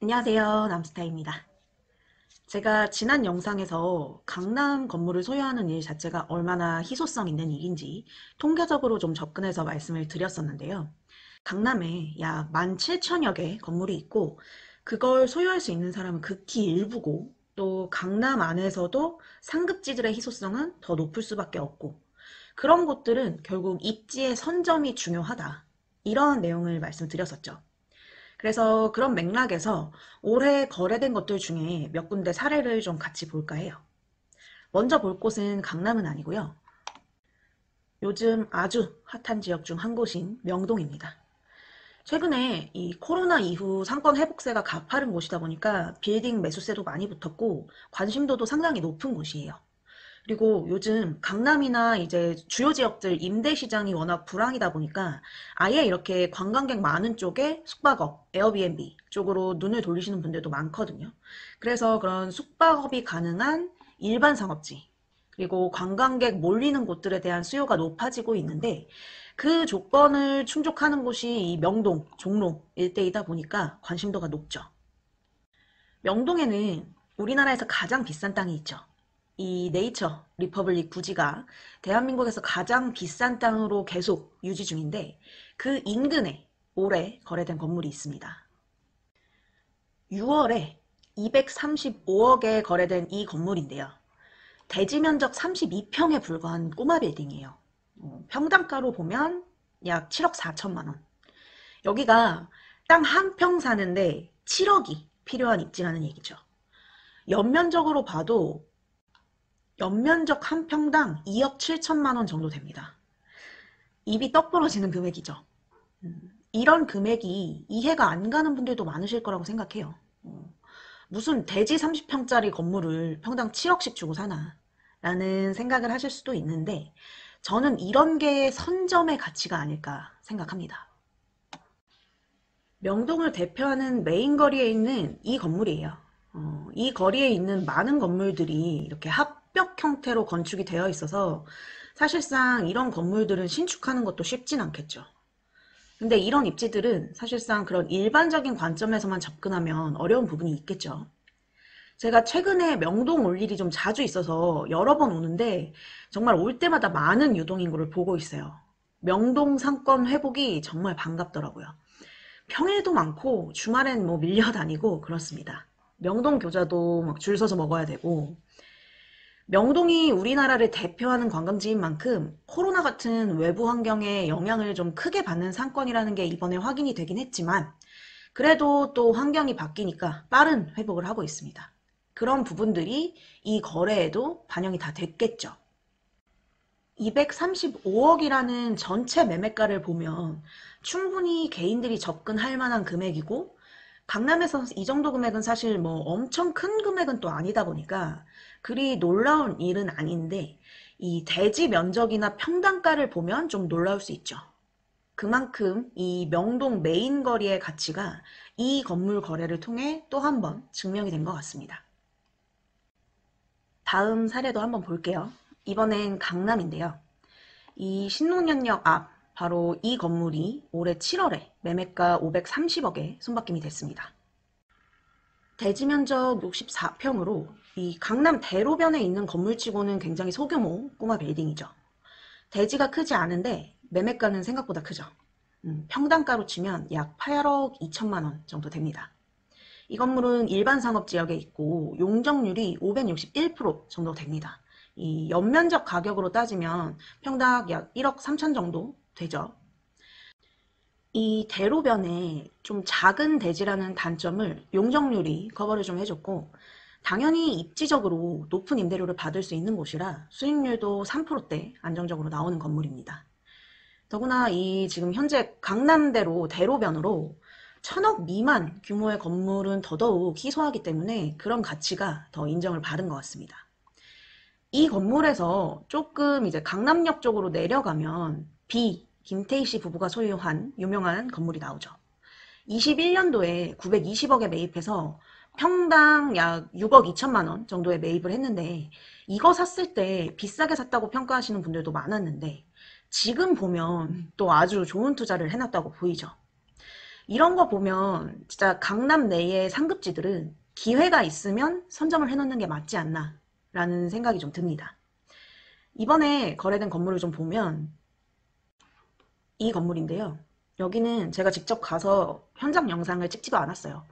안녕하세요. 남스타입니다. 제가 지난 영상에서 강남 건물을 소유하는 일 자체가 얼마나 희소성 있는 일인지 통계적으로 좀 접근해서 말씀을 드렸었는데요. 강남에 약 17,000여 개 건물이 있고 그걸 소유할 수 있는 사람은 극히 일부고 또 강남 안에서도 상급지들의 희소성은 더 높을 수밖에 없고 그런 곳들은 결국 입지의 선점이 중요하다. 이런 내용을 말씀드렸었죠. 그래서 그런 맥락에서 올해 거래된 것들 중에 몇 군데 사례를 좀 같이 볼까 해요. 먼저 볼 곳은 강남은 아니고요. 요즘 아주 핫한 지역 중 한 곳인 명동입니다. 최근에 이 코로나 이후 상권 회복세가 가파른 곳이다 보니까 빌딩 매수세도 많이 붙었고 관심도도 상당히 높은 곳이에요. 그리고 요즘 강남이나 이제 주요 지역들 임대 시장이 워낙 불황이다 보니까 아예 이렇게 관광객 많은 쪽에 숙박업, 에어비앤비 쪽으로 눈을 돌리시는 분들도 많거든요. 그래서 그런 숙박업이 가능한 일반 상업지, 그리고 관광객 몰리는 곳들에 대한 수요가 높아지고 있는데 그 조건을 충족하는 곳이 이 명동, 종로 일대이다 보니까 관심도가 높죠. 명동에는 우리나라에서 가장 비싼 땅이 있죠. 이 네이처 리퍼블릭 부지가 대한민국에서 가장 비싼 땅으로 계속 유지 중인데 그 인근에 올해 거래된 건물이 있습니다. 6월에 235억에 거래된 이 건물인데요. 대지 면적 32평에 불과한 꼬마 빌딩이에요. 평당가로 보면 약 7억 4천만 원. 여기가 땅 한 평 사는데 7억이 필요한 입지라는 얘기죠. 연면적으로 봐도 연면적 한 평당 2억 7천만 원 정도 됩니다. 입이 떡 벌어지는 금액이죠. 이런 금액이 이해가 안 가는 분들도 많으실 거라고 생각해요. 무슨 대지 30평짜리 건물을 평당 7억씩 주고 사나 라는 생각을 하실 수도 있는데 저는 이런 게 선점의 가치가 아닐까 생각합니다. 명동을 대표하는 메인 거리에 있는 이 건물이에요. 이 거리에 있는 많은 건물들이 이렇게 합벽 형태로 건축이 되어 있어서 사실상 이런 건물들은 신축하는 것도 쉽진 않겠죠. 근데 이런 입지들은 사실상 그런 일반적인 관점에서만 접근하면 어려운 부분이 있겠죠. 제가 최근에 명동 올 일이 좀 자주 있어서 여러 번 오는데 정말 올 때마다 많은 유동인구를 보고 있어요. 명동 상권 회복이 정말 반갑더라고요. 평일도 많고 주말엔 뭐 밀려다니고 그렇습니다. 명동 교자도 막 줄 서서 먹어야 되고 명동이 우리나라를 대표하는 관광지인 만큼 코로나 같은 외부 환경에 영향을 좀 크게 받는 상권이라는 게 이번에 확인이 되긴 했지만 그래도 또 환경이 바뀌니까 빠른 회복을 하고 있습니다. 그런 부분들이 이 거래에도 반영이 다 됐겠죠. 235억이라는 전체 매매가를 보면 충분히 개인들이 접근할 만한 금액이고 강남에서 이 정도 금액은 사실 뭐 엄청 큰 금액은 또 아니다 보니까 그리 놀라운 일은 아닌데 이 대지 면적이나 평당가를 보면 좀 놀라울 수 있죠. 그만큼 이 명동 메인 거리의 가치가 이 건물 거래를 통해 또 한 번 증명이 된 것 같습니다. 다음 사례도 한번 볼게요. 이번엔 강남인데요. 이 신논현역 앞 바로 이 건물이 올해 7월에 매매가 530억에 손바뀜이 됐습니다. 대지 면적 64평으로 이 강남 대로변에 있는 건물치고는 굉장히 소규모 꼬마 빌딩이죠. 대지가 크지 않은데 매매가는 생각보다 크죠. 평당가로 치면 약 8억 2천만 원 정도 됩니다. 이 건물은 일반 상업지역에 있고 용적률이 561% 정도 됩니다. 이 연면적 가격으로 따지면 평당 약 1억 3천 정도 되죠. 이 대로변에 좀 작은 대지라는 단점을 용적률이 커버를 좀 해줬고 당연히 입지적으로 높은 임대료를 받을 수 있는 곳이라 수익률도 3%대 안정적으로 나오는 건물입니다. 더구나 이 지금 현재 강남대로 대로변으로 1,000억 미만 규모의 건물은 더더욱 희소하기 때문에 그런 가치가 더 인정을 받은 것 같습니다. 이 건물에서 조금 이제 강남역 쪽으로 내려가면 김태희 씨 부부가 소유한 유명한 건물이 나오죠. 21년도에 920억에 매입해서 평당 약 6억 2천만 원 정도에 매입을 했는데 이거 샀을 때 비싸게 샀다고 평가하시는 분들도 많았는데 지금 보면 또 아주 좋은 투자를 해놨다고 보이죠. 이런 거 보면 진짜 강남 내의 상급지들은 기회가 있으면 선점을 해놓는 게 맞지 않나 라는 생각이 좀 듭니다. 이번에 거래된 건물을 좀 보면 이 건물인데요. 여기는 제가 직접 가서 현장 영상을 찍지도 않았어요.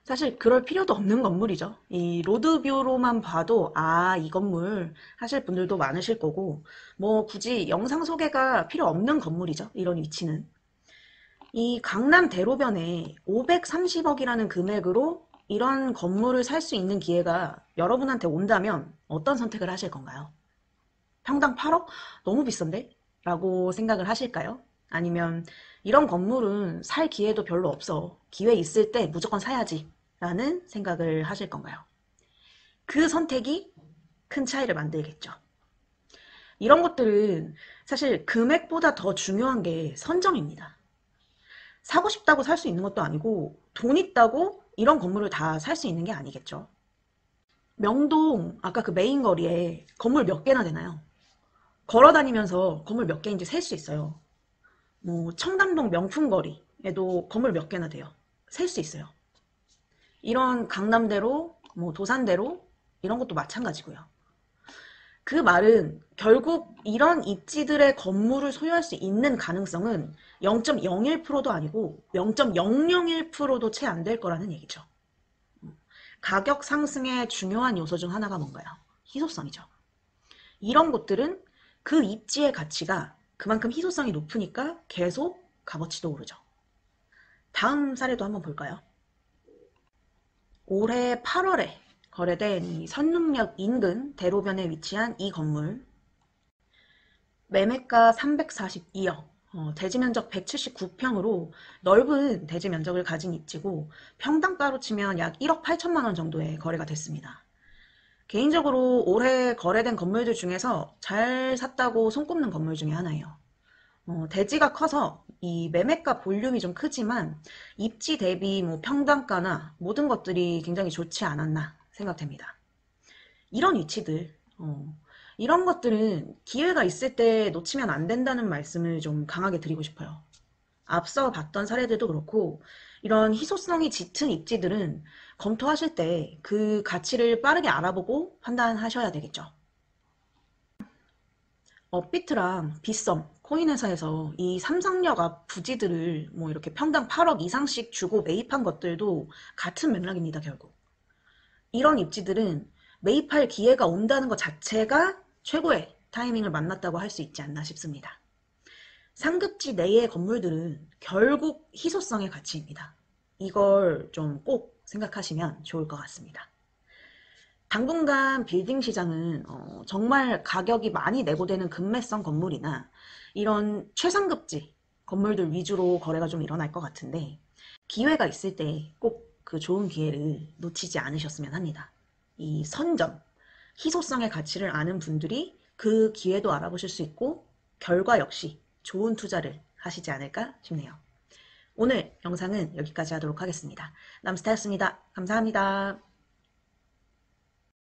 사실 그럴 필요도 없는 건물이죠. 이 로드뷰로만 봐도 이 건물 하실 분들도 많으실 거고 뭐 굳이 영상 소개가 필요 없는 건물이죠. 이런 위치는. 이 강남 대로변에 530억이라는 금액으로 이런 건물을 살 수 있는 기회가 여러분한테 온다면 어떤 선택을 하실 건가요? 평당 8억? 너무 비싼데? 라고 생각을 하실까요? 아니면 이런 건물은 살 기회도 별로 없어. 기회 있을 때 무조건 사야지. 라는 생각을 하실 건가요? 그 선택이 큰 차이를 만들겠죠. 이런 것들은 사실 금액보다 더 중요한 게 선점입니다. 사고 싶다고 살 수 있는 것도 아니고 돈 있다고 이런 건물을 다 살 수 있는 게 아니겠죠. 명동 아까 그 메인 거리에 건물 몇 개나 되나요? 걸어 다니면서 건물 몇 개인지 셀 수 있어요. 뭐 청담동 명품거리에도 건물 몇 개나 돼요. 셀 수 있어요. 이런 강남대로, 뭐 도산대로 이런 것도 마찬가지고요. 그 말은 결국 이런 입지들의 건물을 소유할 수 있는 가능성은 0.01%도 아니고 0.001%도 채 안 될 거라는 얘기죠. 가격 상승의 중요한 요소 중 하나가 뭔가요? 희소성이죠. 이런 곳들은 그 입지의 가치가 그만큼 희소성이 높으니까 계속 값어치도 오르죠. 다음 사례도 한번 볼까요? 올해 8월에 거래된 이 선릉역 인근 대로변에 위치한 이 건물, 매매가 342억, 대지 면적 179평으로 넓은 대지 면적을 가진 입지고 평당가로 치면 약 1억 8천만 원 정도의 거래가 됐습니다. 개인적으로 올해 거래된 건물들 중에서 잘 샀다고 손꼽는 건물 중에 하나예요. 대지가 커서 이 매매가 볼륨이 좀 크지만 입지 대비 뭐 평당가나 모든 것들이 굉장히 좋지 않았나 생각됩니다. 이런 위치들, 이런 것들은 기회가 있을 때 놓치면 안 된다는 말씀을 좀 강하게 드리고 싶어요. 앞서 봤던 사례들도 그렇고 이런 희소성이 짙은 입지들은 검토하실 때 그 가치를 빠르게 알아보고 판단하셔야 되겠죠. 업비트랑 빗썸, 코인회사에서 이 삼성역 앞 부지들을 뭐 이렇게 평당 8억 이상씩 주고 매입한 것들도 같은 맥락입니다, 결국. 이런 입지들은 매입할 기회가 온다는 것 자체가 최고의 타이밍을 만났다고 할 수 있지 않나 싶습니다. 상급지 내의 건물들은 결국 희소성의 가치입니다. 이걸 좀 꼭 생각하시면 좋을 것 같습니다. 당분간 빌딩 시장은 정말 가격이 많이 내고되는 급매성 건물이나 이런 최상급지 건물들 위주로 거래가 좀 일어날 것 같은데 기회가 있을 때 꼭 그 좋은 기회를 놓치지 않으셨으면 합니다. 이 선점, 희소성의 가치를 아는 분들이 그 기회도 알아보실 수 있고 결과 역시 좋은 투자를 하시지 않을까 싶네요. 오늘 영상은 여기까지 하도록 하겠습니다. 남스타였습니다. 감사합니다.